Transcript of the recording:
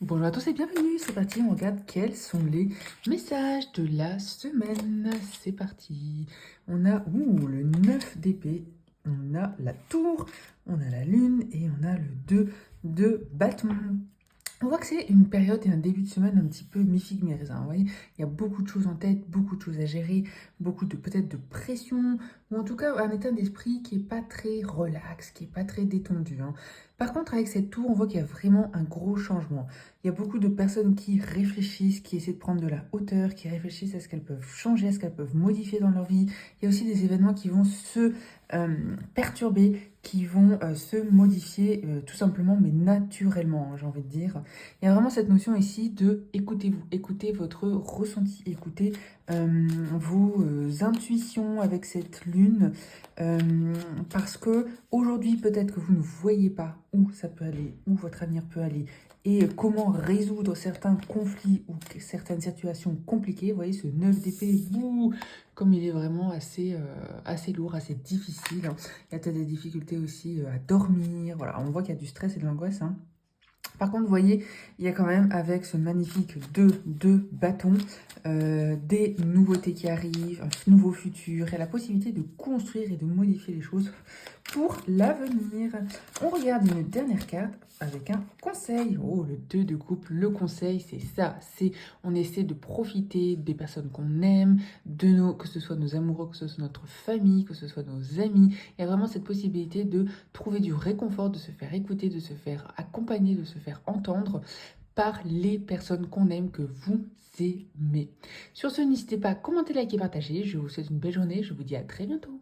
Bonjour à tous et bienvenue, c'est parti, on regarde quels sont les messages de la semaine. C'est parti. On a le 9 d'épée, on a la tour, on a la lune et on a le 2 de bâton. On voit que c'est une période et un début de semaine un petit peu mi-figue mi-raisin. Vous voyez, il y a beaucoup de choses en tête, beaucoup de choses à gérer, beaucoup de peut-être de pression, ou en tout cas un état d'esprit qui est pas très relax, qui est pas très détendu, hein. Par contre, avec cette tour, on voit qu'il y a vraiment un gros changement. Il y a beaucoup de personnes qui réfléchissent, qui essaient de prendre de la hauteur, qui réfléchissent à ce qu'elles peuvent changer, à ce qu'elles peuvent modifier dans leur vie. Il y a aussi des événements qui vont se perturber, qui vont se modifier tout simplement, mais naturellement, hein, j'ai envie de dire. Il y a vraiment cette notion ici de écoutez-vous, écoutez votre ressenti, écoutez vos intuitions avec cette lune, parce que aujourd'hui peut-être que vous ne voyez pas où ça peut aller, où votre avenir peut aller, et comment résoudre certains conflits ou certaines situations compliquées. Vous voyez ce 9 d'épée, bouh, comme il est vraiment assez lourd, assez difficile, hein. Il y a peut-être des difficultés aussi à dormir. Voilà, on voit qu'il y a du stress et de l'angoisse, hein. Par contre, vous voyez, il y a quand même avec ce magnifique 2 de bâton, des nouveautés qui arrivent, un nouveau futur et la possibilité de construire et de modifier les choses pour l'avenir. On regarde une dernière carte avec un conseil. Oh, le 2 de coupe, le conseil, c'est ça. C'est on essaie de profiter des personnes qu'on aime, que ce soit nos amoureux, que ce soit notre famille, que ce soit nos amis. Il y a vraiment cette possibilité de trouver du réconfort, de se faire écouter, de se faire accompagner, de se faire entendre par les personnes qu'on aime, que vous aimez. Sur ce, n'hésitez pas à commenter, liker, partager. Je vous souhaite une belle journée. Je vous dis à très bientôt.